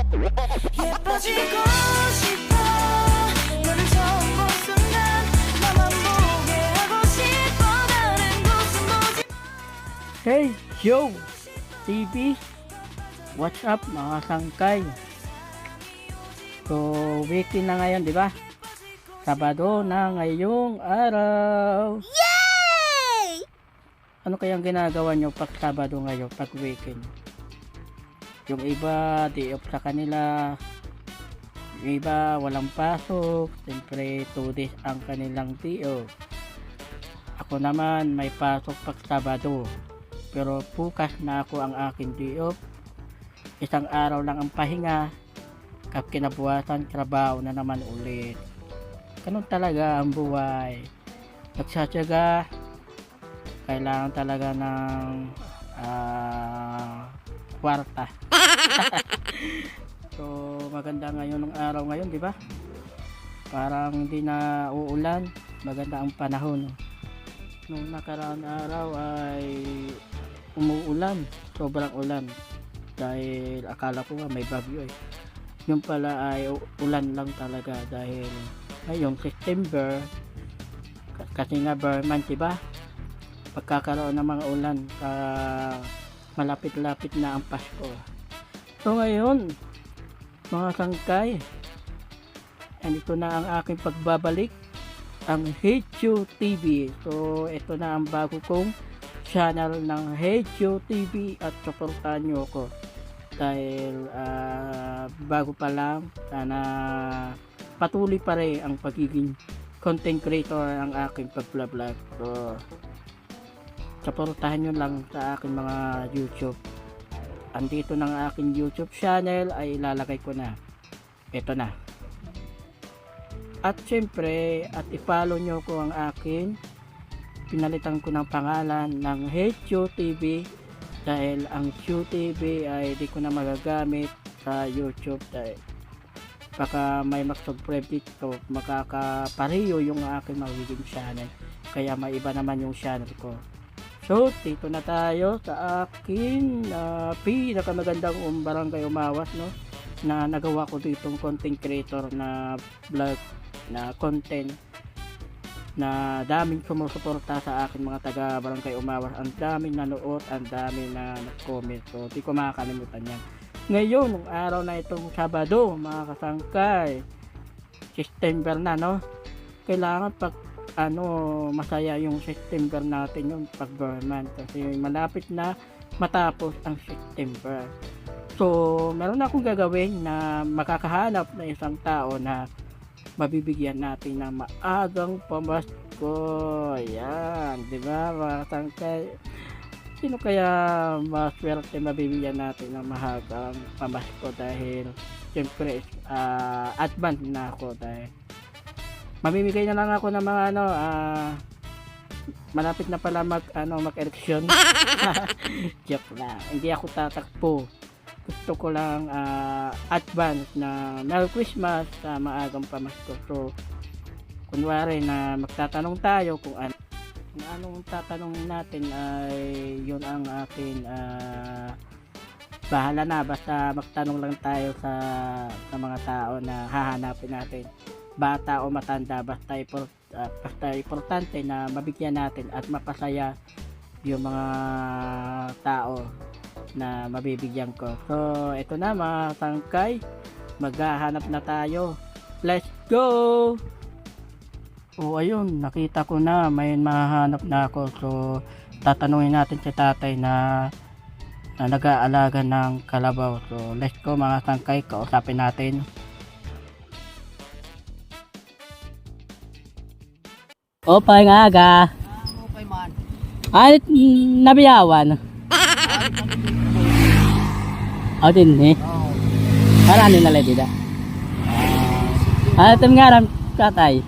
예뻐지고 싶어 너를 처음 본 순간 나만 보게 하고 싶어 다른 곳은 보지 Hey Joe TV, what's up mga sangkay? So weekend na ngayon, di ba? Sabado na ngayong araw. Yay! Ano kayang ginagawa nyo pag Sabado ngayon, pag weekend? Yung iba day off sa kanila, yung iba walang pasok, siyempre 2 days ang kanilang day off. Ako naman may pasok pag Sabado, pero bukas na ako ang aking day off. Isang araw lang ang pahinga, kap kinabukasan trabaho na naman ulit. Ganun talaga ang buhay. Nagsasyaga, kailangan talaga ng kwarta. So maganda ngayon ng araw ngayon, di ba? Parang hindi na uulan, maganda ang panahon. Nung nakaraang araw ay umuulan, sobrang ulan. Dahil akala ko nga may bagyo eh. Yung pala ay ulan lang talaga dahil ngayong September, kasi nga Burman, diba? Pagkakaroon ng mga ulan, malapit-lapit na ang Pasko. So ngayon, mga sangkay, ito na ang aking pagbabalik, ang Hecho TV. So ito na ang bago kong channel ng Hecho TV at supportahan nyo ko dahil bago pa lang, sana patuloy pa rin ang pagiging content creator ang aking pag-vlog. So supportahan nyo lang sa aking mga YouTube. Andito ng aking YouTube channel ay ilalagay ko na. Ito na. At syempre, at i-follow nyo ko ang akin. Pinalitan ko ng pangalan ng Hecho TV dahil ang Hecho TV ay di ko na magagamit sa YouTube dahil baka may mag-subscribe dito, makakapareho yung aking magiging channel. Kaya may iba naman yung channel ko. So, dito na tayo sa akin pinakamagandang barangay Umawas, no, na nagawa ko ditong content creator na vlog na content na daming sumusuporta sa akin mga taga barangay Umawas. Ang daming nanood, ang daming na nag-comment. So, di ko makakalimutan yan. Ngayon, nung araw na itong Sabado, mga kasangkay, September na, no, kailangan pag masaya yung September natin yung pag-Burman kasi malapit na matapos ang September. So meron akong gagawin na makakahanap na isang tao na mabibigyan natin ng maagang pamasko. Yan, di ba mga sangkay? Sino kaya maswerte mabibigyan natin ng mahagang pamasko dahil siyempre advance na ako dahil mamimigay na lang ako ng mga malapit na pala mag-election. Joke lang, hindi ako tatakbo. Gusto ko lang advance na Merry Christmas sa maagang pamasko. So kunwari na magtatanong tayo kung anong tatanungin natin ay yun ang akin bahala na, basta magtanong lang tayo sa mga tao na hahanapin natin, bata o matanda, basta importante na mabigyan natin at mapasaya yung mga tao na mabibigyan ko. So ito na mga sangkay, maghahanap na tayo, let's go. O ayun, nakita ko na may mahanap na ako. So tatanungin natin si tatay na nag-aalaga ng kalabaw. So let's go mga sangkay, kausapin natin. Opay nga aga. Okay man. Ay, nabiyawan. O din eh. Oo. Marami na lang dito. Ito nga ram katay.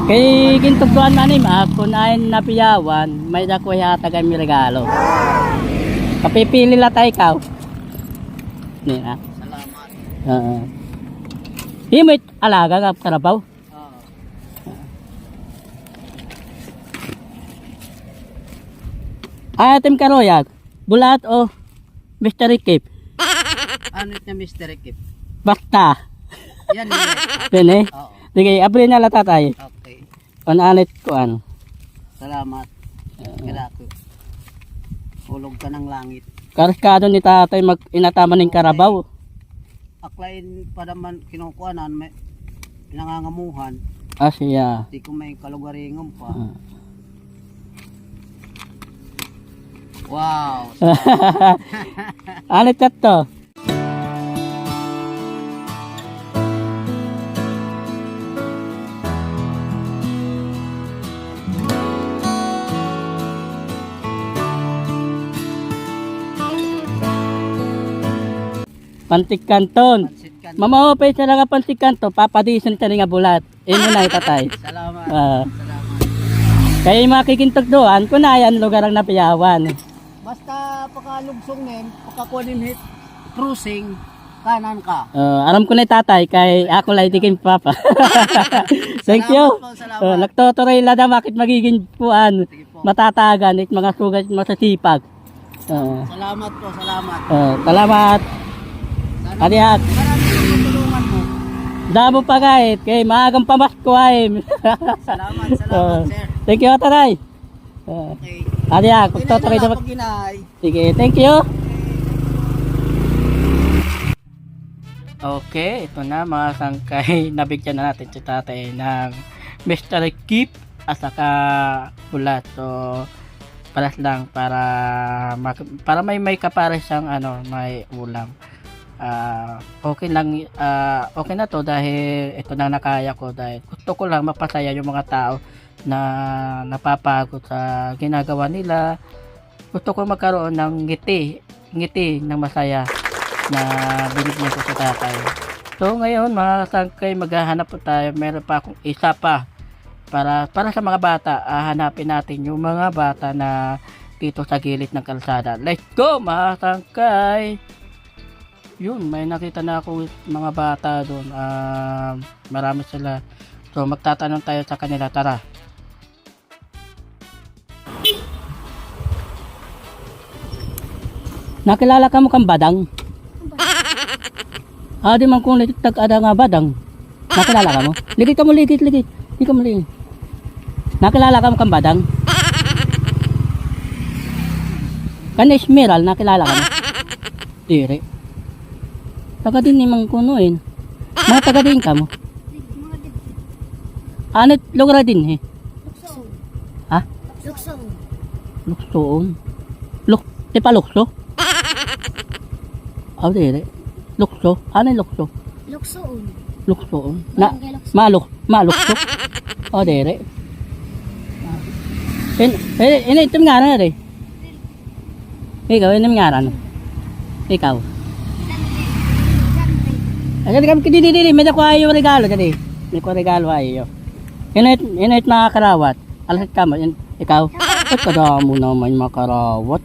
Kay kintubuan manim ako na nabiyawan, may dako yata kami regalo. Kapipili la tayo ikaw. Ni na. Salamat. Himit alaga ka karabaw. Ayatim karoyag, bulat o mystery cape. Ano niya Mr. Ekip? Basta. Yan yun. Yan eh. Oo. Sige, abri na la tatay. Okay. Anit ko an. Salamat. Galako. Hulog ka ng langit. Kariskado ni tatay mag inataman ng karabaw. Aklain pa naman kinukuhanan, may pinangangamuhan. Siya. Di ko may kalugaringom pa. Wow. Anit ka to. Pantik kanton. Pansit ka. Mamahopay sa nga pantik kanto, papadison ka nga bulat. Ino na itatay. Salamat. Ah. Salamat. Kaya yung makikintog doon, kunayan lugar ang napiyawan. Basta pakalugsong nim, pakakunin hit cruising, kanan ka. Aram ko na tatay, kay ako lang itikin papa. Thank you. Salamat po, salamat. Nagtotoray lada bakit magiging puan, Sige po. matatagan, at mga sugat masasipag. Salamat po, salamat. Salamat. Sana Adiak. marami yung tulungan mo. Damo pa kahit, kay maagang pamasko ay. Salamat, salamat, sir. Thank you, taray. Okay. Adiak, Inay magtotoray na na lang pag inay. Sige, thank you. Okay, ito na mga sangkay. Nabigyan na natin si tatay ng Mr. Keep at saka bulat. So, paras lang para may kapares siyang may ulam. Okay lang, okay na to dahil ito na nakaya ko, dahil gusto ko lang mapasaya yung mga tao na napapagod sa ginagawa nila. Gusto ko magkaroon ng ngiti ng masaya na binigyan ko sa tatay. So ngayon mga sangkay, maghahanap po tayo. Meron pa akong isa pa para sa mga bata. Hanapin natin yung mga bata na dito sa gilid ng kalsada. Let's go mga sangkay. Yun, may nakita na ako mga bata doon. Marami sila. So magtatanong tayo sa kanila. Tara. Nakilala ka mo kang badang? Di man kung tag-ada nga badang. Nakilala ka mo? Ligit ka mo, ligit. Hindi ka mo ligit. Nakilala ka mo kang badang? Kan Esmeral, nakilala ka mo? Dire. Taga din ni mang kunuin. Mga taga din ka mo? Anit lugar din eh? Ha? Luksoon. Di pa lukso? Dire. Lukso? Ano yung lukso? Luksoon. Malukso? Dire. Ito nga na rin. Ikaw, ito nga na. Ikaw. Hindi, may nakuha yung regalo. May ko regalo ayo. Init mga karawat. Alas ka mo. Ikaw. Ba't kada mo naman makarawat?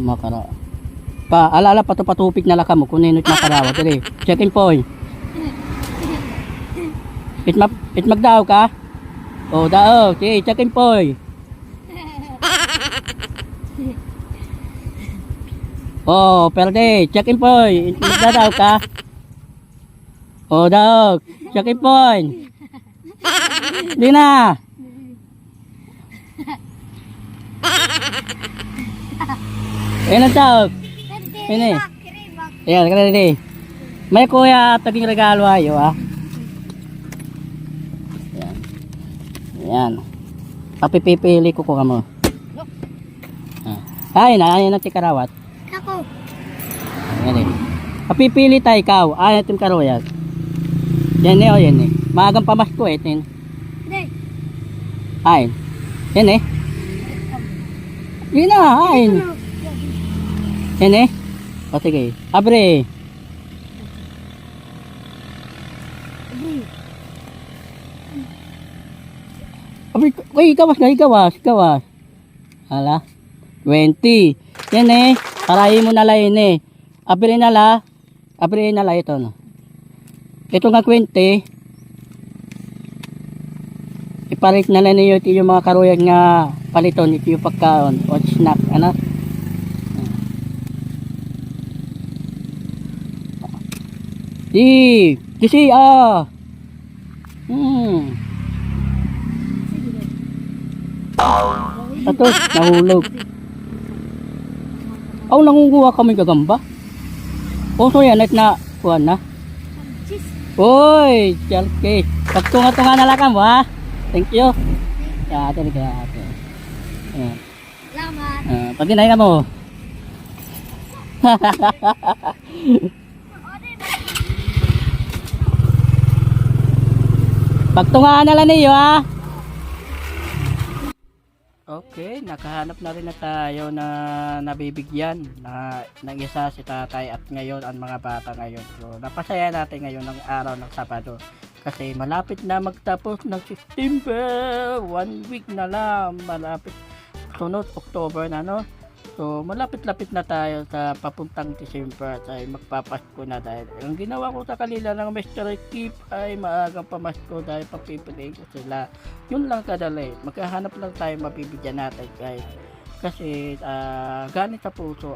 Makarawat. Alala patupik na laka mo kung init makarawat. Check-in point. Magdaw ka? Daw. Okay, check-in point. Perde. Check-in point. Magdadaw ka? Daw. Check-in point. Di na. Ayan ang tawag. Ini. Ayan, kaya di. May kuya taging regalo ayo Ayan. Ayan. Papipili ko mo. Ay, ayan ang tikarawat. Ako. Ayan eh. Papipili tayo ikaw. Ayan ang karoyat. Yan yan eh. Maagang pamasko tin. Hindi. Ayan. Yan eh. Yun na, ayan. Yan eh. Sige. Abre. Abre. Uy, gawas. Hala. 20. Yan eh. Parahin mo na lang yun eh. Abre na la ito no. Ito nga 20. Ipalit na lang niyo yung mga karuyan nga paliton. Ito yung pagkaon o snack. Kasi Ato, nahulog. Nangunguha kami gagamba. So yan, na, kuhan na. Uy, chalke. Pagtunga-tunga na lang mo, ha? Thank you. Ate. Salamat. Pag ginay ka mo. Pagtungaan na lang niyo, ha? Okay, nakahanap na rin na tayo na nabibigyan ng isa si tatay at ngayon ang mga bata ngayon. So, napasaya natin ngayon ng araw ng Sabado kasi malapit na magtapos ng September. 1 week na lang, malapit. Sunod, October na, no? So, malapit-lapit na tayo sa papuntang December ay magpapasko na dahil ang ginawa ko sa kanila ng Mr. Keep ay maagang pamasko dahil papipiliin ko sila. Yun lang kadali. Magkahanap lang tayo mabibigyan natin guys. Kasi galing sa puso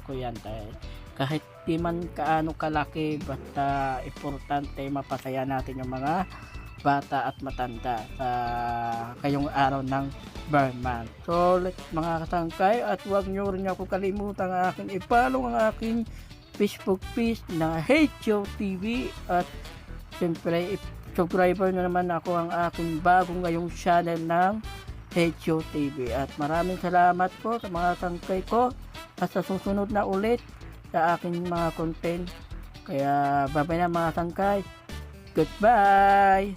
ko yan dahil kahit di man kaano kalaki basta importante mapasaya natin yung mga bata at matanda sa kayong araw ng Burman. So, mga kasangkay, at huwag nyo rin ako kalimutan ang aking i-follow ang aking Facebook page na HO TV at siyempre subscriber na naman ako ang aking bagong ngayong channel ng HO TV at maraming salamat po sa mga kasangkay ko at sa susunod na ulit sa aking mga content. Kaya bye bye na mga kasangkay. Goodbye!